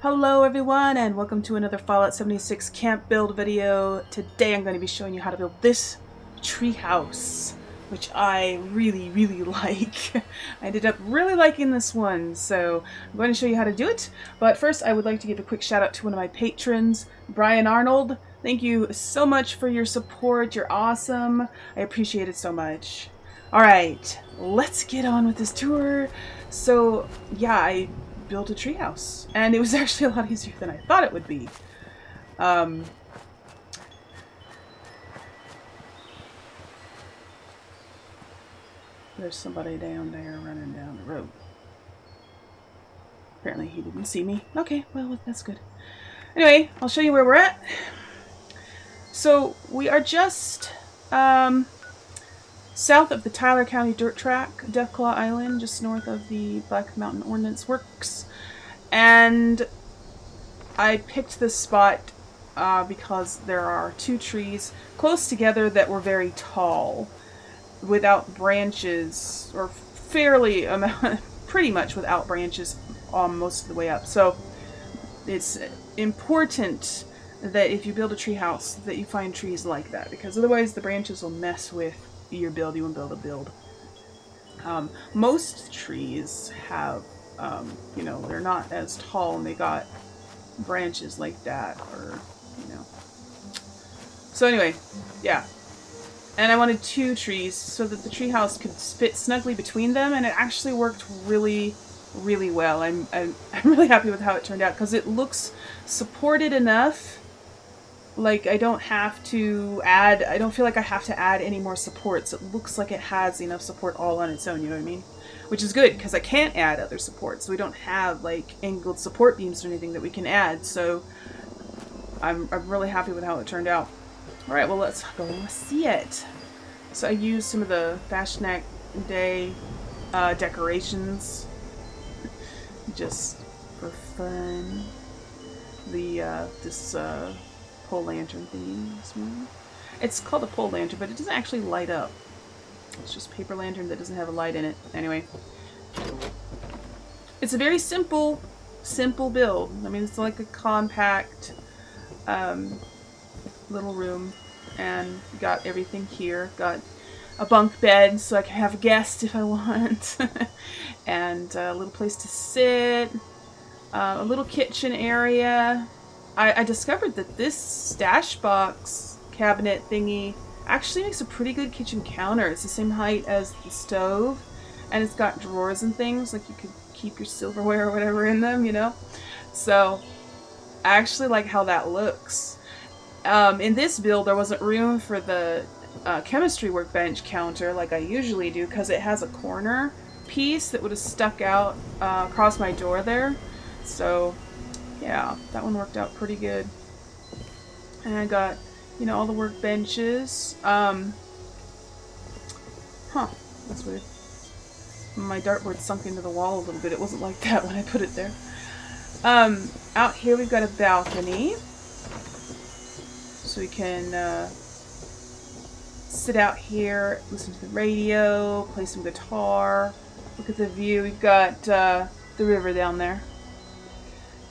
Hello everyone and welcome to another Fallout 76 camp build video. Today I'm going to be showing you how to build this treehouse, which I really like. I ended up really liking this one, so I'm going to show you how to do it. But first I would like to give a quick shout out to one of my patrons, Brian Arnold. Thank you so much for your support. You're awesome. I appreciate it so much. Alright, let's get on with this tour. So yeah, I built a treehouse, and it was actually a lot easier than I thought it would be. There's somebody down there running down the road. Apparently he didn't see me. Okay, well, that's good. Anyway, I'll show you where we're at. So we are just south of the Tyler County Dirt Track, Deathclaw Island, just north of the Black Mountain Ordnance Works. And I picked this spot because there are two trees close together that were very tall, without branches, or fairly pretty much without branches most of the way up. So it's important that if you build a tree house that you find trees like that, because otherwise the branches will mess with your build. You won't be able to build. Most trees have, you know, they're not as tall and they got branches like that, or, you know. So anyway, yeah. And I wanted two trees so that the tree house could fit snugly between them, and it actually worked really well. I'm really happy with how it turned out, because it looks supported enough. Like, I don't feel like I have to add any more supports. It looks like it has enough support all on its own, you know what I mean? Which is good, because I can't add other supports. We don't have, like, angled support beams or anything that we can add, so I'm really happy with how it turned out. Alright, well, let's go and see it. So I used some of the Fashionette Day decorations, just for fun. This pole lantern thingy. It's called a pole lantern, but it doesn't actually light up. It's just a paper lantern that doesn't have a light in it. Anyway, it's a very simple build. I mean, it's like a compact little room, and got everything here. Got a bunk bed so I can have a guest if I want, and a little place to sit, a little kitchen area. I discovered that this stash box cabinet thingy actually makes a pretty good kitchen counter. It's the same height as the stove, and it's got drawers and things, like you could keep your silverware or whatever in them, you know? So I actually like how that looks. In this build, there wasn't room for the chemistry workbench counter like I usually do, because it has a corner piece that would have stuck out across my door there. So yeah, that one worked out pretty good. And I got, you know, all the workbenches. That's weird. My dartboard sunk into the wall a little bit. It wasn't like that when I put it there. Out here we've got a balcony, so we can sit out here, listen to the radio, play some guitar, look at the view. We've got the river down there.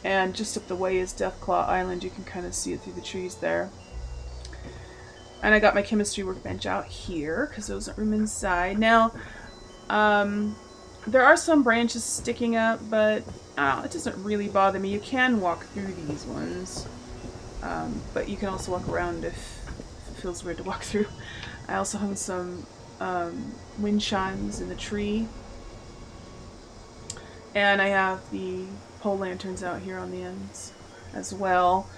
And just up the way is Deathclaw Island. You can kind of see it through the trees there. And I got my chemistry workbench out here, because there wasn't room inside. Now, there are some branches sticking up, but it doesn't really bother me. You can walk through these ones. But you can also walk around if it feels weird to walk through. I also hung some wind chimes in the tree. And I have the pole lanterns out here on the ends as well.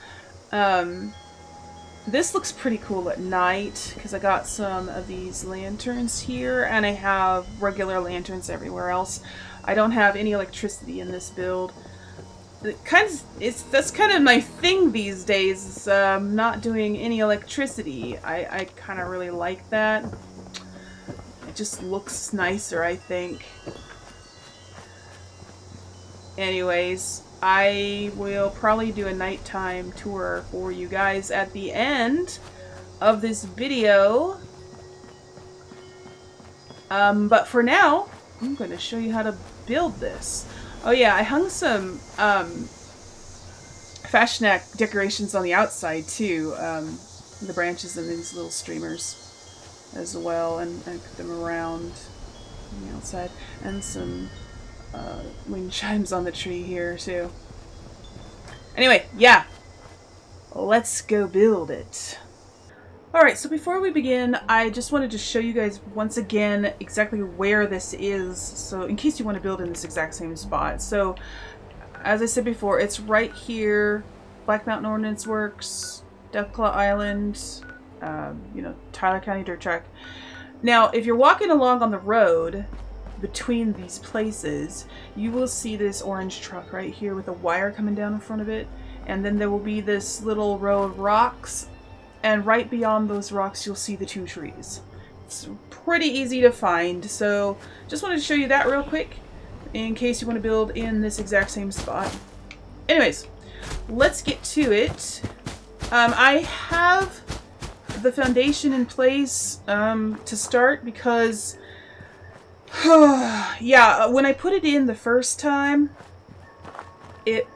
This looks pretty cool at night, because I got some of these lanterns here, and I have regular lanterns everywhere else. I don't have any electricity in this build. That's kind of my thing these days, is not doing any electricity. I kind of really like that. It just looks nicer, I think. Anyways, I will probably do a nighttime tour for you guys at the end of this video. But for now, I'm going to show you how to build this. Oh yeah, I hung some fashionet decorations on the outside too. The branches and these little streamers as well, and put them around on the outside, and some wind chimes on the tree here too. Anyway, yeah, let's go build it. Alright, so before we begin, I just wanted to show you guys once again exactly where this is, so in case you want to build in this exact same spot. So, as I said before, it's right here, Black Mountain Ordnance Works, Deathclaw Island, you know, Tyler County Dirt Track. Now, if you're walking along on the road between these places, you will see this orange truck right here with a wire coming down in front of it, and then there will be this little row of rocks, and right beyond those rocks you'll see the 2 trees. It's pretty easy to find, so just wanted to show you that real quick in case you want to build in this exact same spot. Anyways, let's get to it. I have the foundation in place to start because yeah, when I put it in the first time, it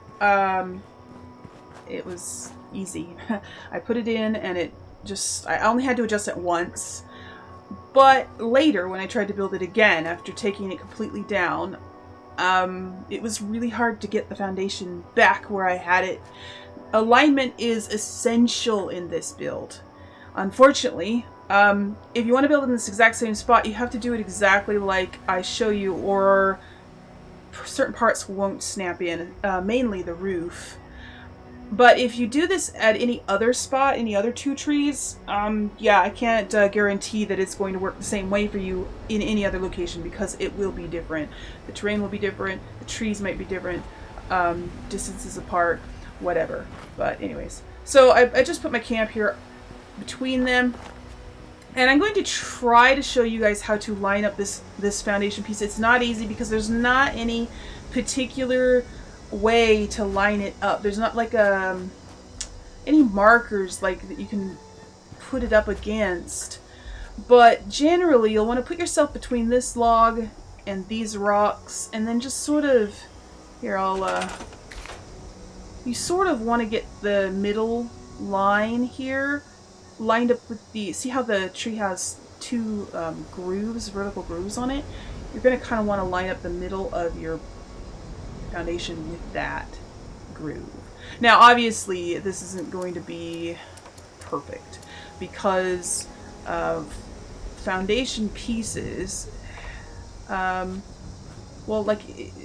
was easy. I put it in and I only had to adjust it once. But later, when I tried to build it again after taking it completely down, it was really hard to get the foundation back where I had it. Alignment is essential in this build. Unfortunately, if you want to build in this exact same spot, you have to do it exactly like I show you, or certain parts won't snap in, mainly the roof. But if you do this at any other spot, any other 2 trees, yeah, I can't guarantee that it's going to work the same way for you in any other location, because it will be different. The terrain will be different, the trees might be different, distances apart, whatever. But anyways, so I just put my camp here between them, and I'm going to try to show you guys how to line up this foundation piece. It's not easy because there's not any particular way to line it up. There's not like any markers like that you can put it up against, but generally you'll want to put yourself between this log and these rocks, and then just sort of here you sort of want to get the middle line here lined up with see how the tree has 2 grooves, vertical grooves on it? You're going to kind of want to line up the middle of your foundation with that groove. Now obviously this isn't going to be perfect because of foundation pieces. Well, like,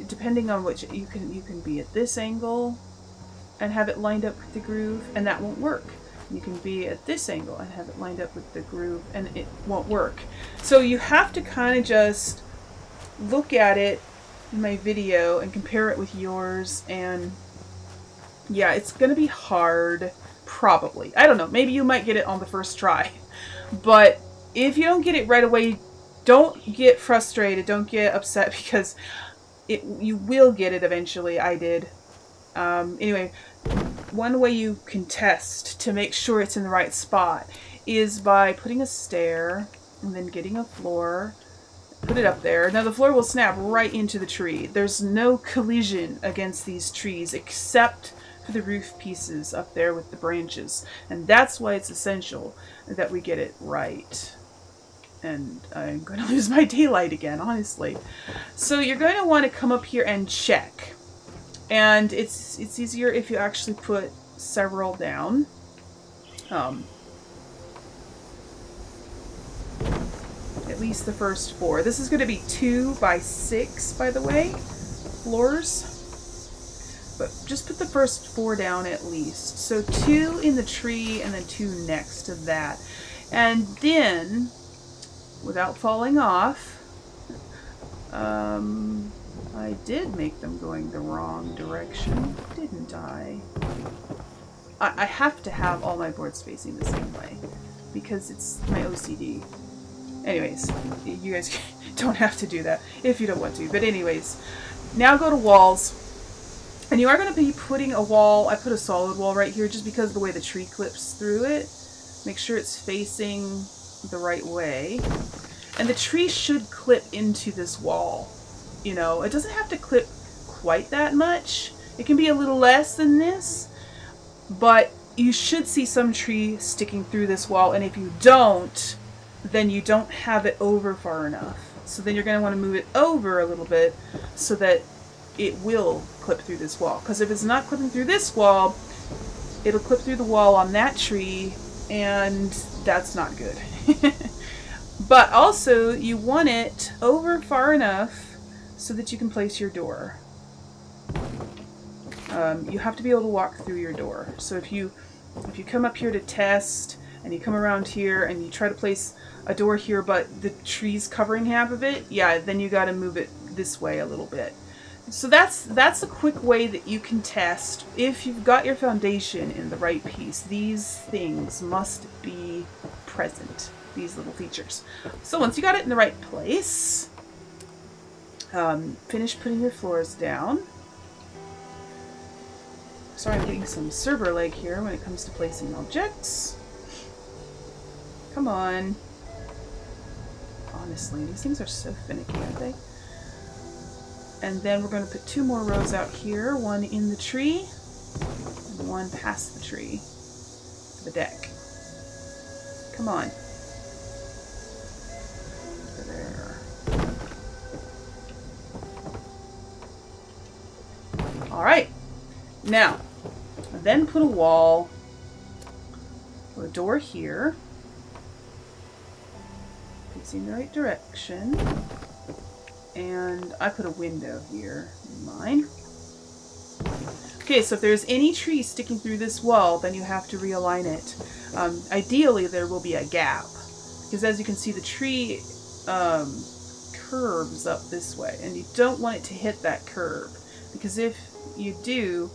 depending on which, you can be at this angle and have it lined up with the groove, and that won't work. You can be at this angle and have it lined up with the groove, and it won't work. So you have to kind of just look at it in my video and compare it with yours, and yeah, it's gonna be hard, probably. I don't know, maybe you might get it on the first try, but if you don't get it right away, don't get frustrated, don't get upset, because you will get it eventually. I did. Anyway, one way you can test to make sure it's in the right spot is by putting a stair and then getting a floor, put it up there. Now the floor will snap right into the tree. There's no collision against these trees except for the roof pieces up there with the branches, and that's why it's essential that we get it right. And I'm going to lose my daylight again, honestly. So you're going to want to come up here and check. And it's easier if you actually put several down. At least the first 4. This is going to be 2 by 6, by the way, floors. But just put the first 4 down at least. So 2 in the tree and then 2 next to that. And then, without falling off, I did make them going the wrong direction, didn't I? I have to have all my boards facing the same way because it's my OCD. Anyways, you guys don't have to do that if you don't want to. But anyways, now go to walls. And you are going to be putting a wall. I put a solid wall right here just because of the way the tree clips through it. Make sure it's facing the right way. And the tree should clip into this wall. You know, it doesn't have to clip quite that much. It can be a little less than this, But you should see some tree sticking through this wall, and if you don't, then you don't have it over far enough. So then you're going to want to move it over a little bit so that it will clip through this wall. Because if it's not clipping through this wall, it'll clip through the wall on that tree, and that's not good. But also, you want it over far enough so that you can place your door. You have to be able to walk through your door. So if you come up here to test, and you come around here and you try to place a door here, but the tree's covering half of it, yeah, then you got to move it this way a little bit. So that's a quick way that you can test if you've got your foundation in the right piece. These things must be present, these little features. So once you got it in the right place, finish putting your floors down. Sorry, I'm getting some server lag here when it comes to placing objects. Come on. Honestly, these things are so finicky, aren't they? And then we're going to put 2 more rows out here, one in the tree and one past the tree, the deck. Come on. There. Alright. Now, then put a wall or a door here, facing the right direction. And I put a window here in mine. Okay, so if there's any tree sticking through this wall, then you have to realign it. Ideally, there will be a gap, because as you can see, the tree curves up this way, and you don't want it to hit that curve, because if you do,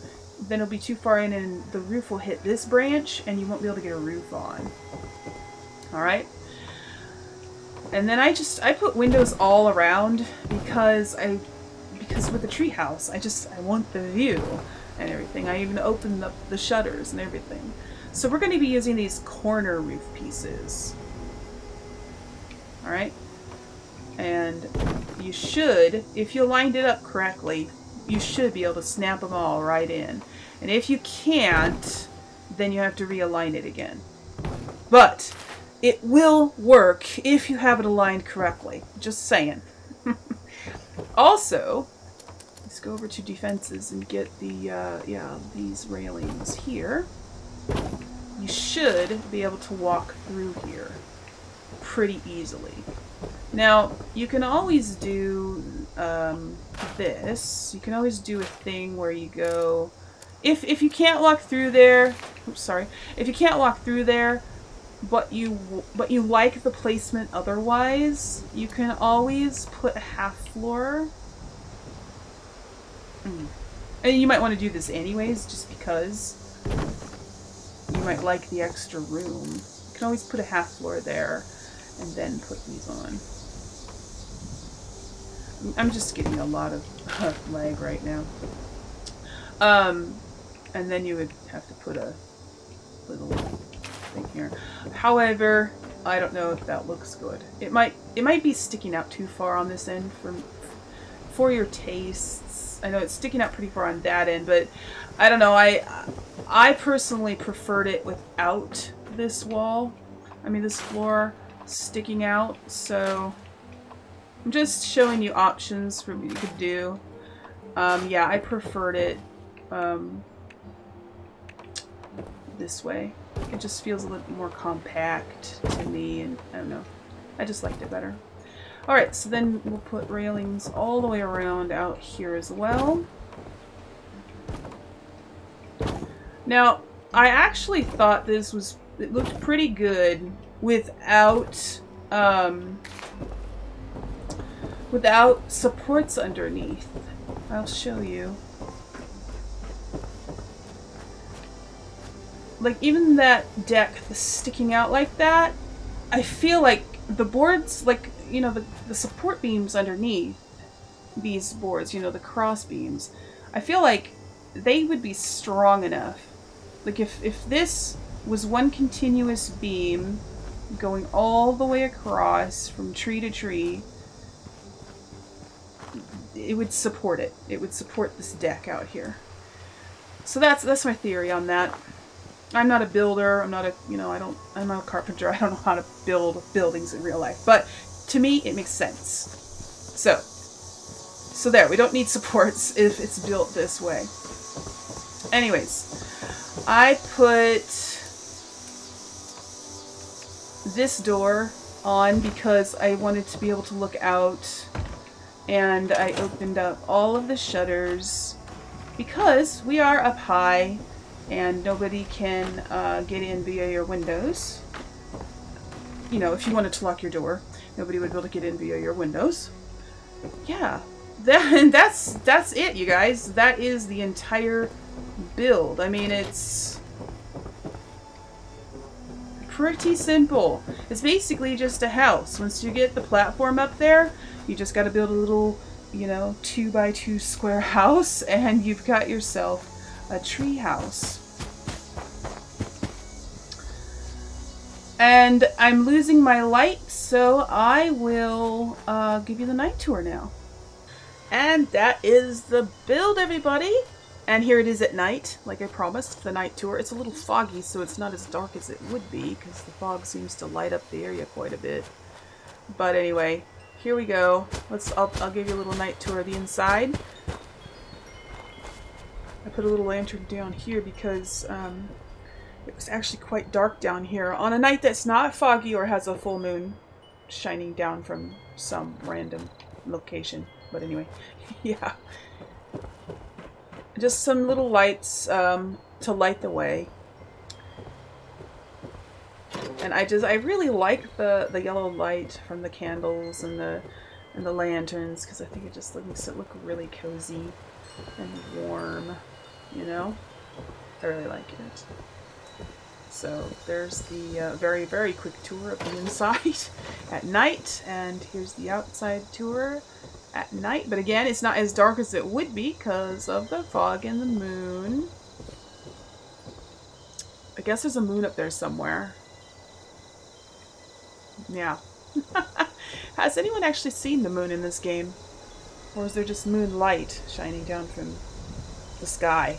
then it'll be too far in and the roof will hit this branch, and you won't be able to get a roof on. Alright? And then I put windows all around because with the tree house, I want the view and everything. I even opened up the shutters and everything. So we're going to be using these corner roof pieces. Alright? And you should, if you lined it up correctly, you should be able to snap them all right in. And if you can't, then you have to realign it again. But it will work if you have it aligned correctly. Just saying. Also, let's go over to defenses and get the, these railings here. You should be able to walk through here pretty easily. Now, you can always do this. You can always do a thing where you go... If you can't walk through there... Oops, sorry. If you can't walk through there, but you like the placement otherwise, you can always put a half floor. And you might want to do this anyways, just because you might like the extra room. You can always put a half floor there and then put these on. I'm just getting a lot of lag right now. And then you would have to put a little thing here. However, I don't know if that looks good. It might be sticking out too far on this end for your tastes. I know it's sticking out pretty far on that end, but I don't know. I personally preferred it without this wall. I mean, this floor sticking out. So I'm just showing you options for what you could do. Yeah, I preferred it this way. It just feels a little more compact to me, and I don't know. I just liked it better. Alright, so then we'll put railings all the way around out here as well. Now, I actually thought it looked pretty good without supports underneath. I'll show you. Like, even that deck sticking out like that, I feel like the boards, like, you know, the support beams underneath these boards, you know, the cross beams, I feel like they would be strong enough. Like, if this was one continuous beam going all the way across from tree to tree, it would support it. It would support this deck out here. So that's my theory on that. I'm not a builder. I'm not a, I'm not a carpenter. I don't know how to build buildings in real life. But to me, it makes sense. So there, we don't need supports if it's built this way. Anyways, I put this door on because I wanted to be able to look out, and I opened up all of the shutters because we are up high and nobody can get in via your windows. If you wanted to lock your door, nobody would be able to get in via your windows. Yeah, that's it, you guys. That is the entire build. I mean, it's pretty simple. It's basically just a house. Once you get the platform up there, you just got to build a little, 2x2 square house, and you've got yourself a tree house. And I'm losing my light, so I will give you the night tour now. And that is the build, everybody. And here it is at night, like I promised, the night tour. It's a little foggy, so it's not as dark as it would be, because the fog seems to light up the area quite a bit. But anyway, here we go. I'll give you a little night tour of the inside. I put a little lantern down here because it was actually quite dark down here on a night that's not foggy or has a full moon shining down from some random location. But anyway, yeah. Just some little lights to light the way. And I really like the yellow light from the candles and the lanterns, because I think it just makes it look really cozy and warm, I really like it. So there's the very, very quick tour of the inside at night, and here's the outside tour at night. But again, it's not as dark as it would be because of the fog and the moon. I guess there's a moon up there somewhere. Yeah. Has anyone actually seen the moon in this game? Or is there just moonlight shining down from the sky?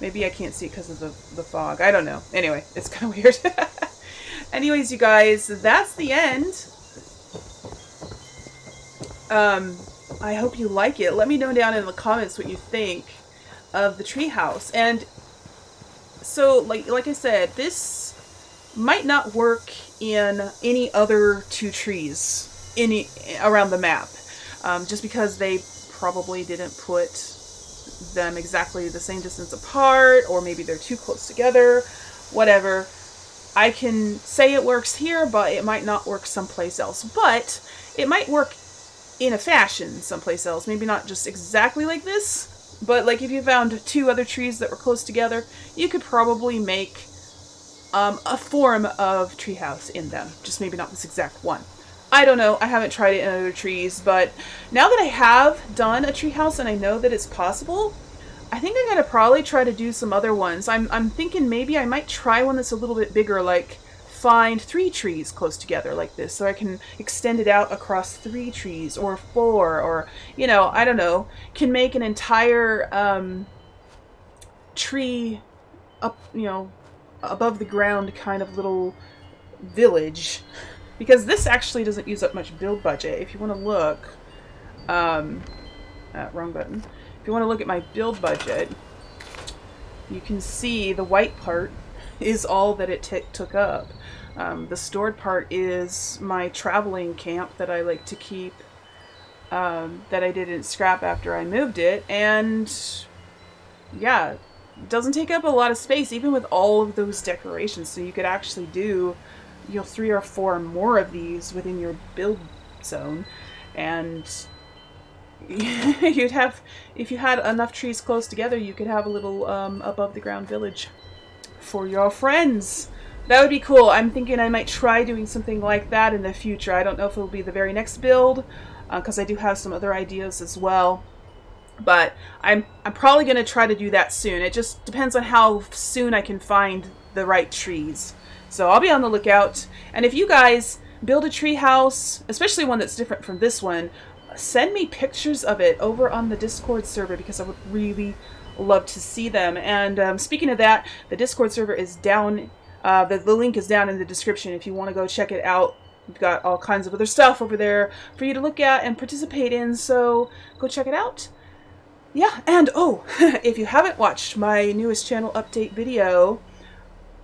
Maybe I can't see it because of the fog. I don't know. Anyway, it's kind of weird. Anyways, you guys, that's the end. I hope you like it. Let me know down in the comments what you think of the treehouse. And so, like I said, this might not work in any other two trees around the map, just because they probably didn't put them exactly the same distance apart, or maybe they're too close together, whatever. I can say it works here, but it might not work someplace else. But it might work in a fashion someplace else. Maybe not just exactly like this, but like if you found two other trees that were close together, you could probably make a form of treehouse in them. Just maybe not this exact one. I don't know. I haven't tried it in other trees, but now that I have done a treehouse and I know that it's possible, I think I'm gonna probably try to do some other ones. I'm thinking maybe I might try one that's a little bit bigger, like find 3 trees close together like this, so I can extend it out across 3 trees or 4, or I don't know, can make an entire tree up, above the ground kind of little village. Because this actually doesn't use up much build budget. If you want to look, wrong button. If you want to look at my build budget, you can see the white part is all that it took up. The stored part is my traveling camp that I like to keep, that I didn't scrap after I moved it. And yeah, it doesn't take up a lot of space, even with all of those decorations. So you could actually do 3 or 4 more of these within your build zone, and you'd have, if you had enough trees close together, you could have a little above the ground village for your friends. That would be cool. I'm thinking I might try doing something like that in the future. I don't know if it'll be the very next build, because I do have some other ideas as well. But I'm probably going to try to do that soon. It just depends on how soon I can find the right trees. So I'll be on the lookout. And if you guys build a tree house, especially one that's different from this one, send me pictures of it over on the Discord server, because I would really love to see them. And speaking of that, the Discord server is down. The link is down in the description if you want to go check it out. We've got all kinds of other stuff over there for you to look at and participate in, so go check it out. Yeah, and oh, if you haven't watched my newest channel update video,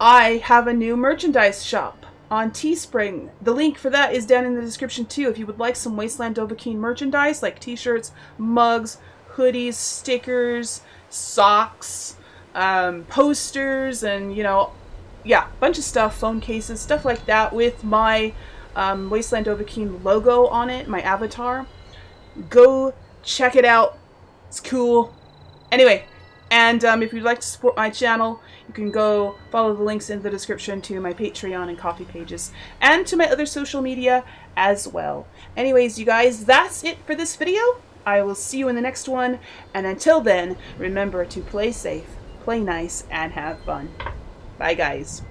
I have a new merchandise shop on Teespring. The link for that is down in the description too. If you would like some Wasteland Dovahkiin merchandise like t-shirts, mugs, hoodies, stickers, socks, posters, and yeah, a bunch of stuff, phone cases, stuff like that with my Wasteland Dovahkiin logo on it, my avatar. Go check it out. It's cool. Anyway, and if you'd like to support my channel, you can go follow the links in the description to my Patreon and Coffee pages, and to my other social media as well. Anyways, you guys, that's it for this video. I will see you in the next one, and until then, remember to play safe, play nice, and have fun. Bye, guys.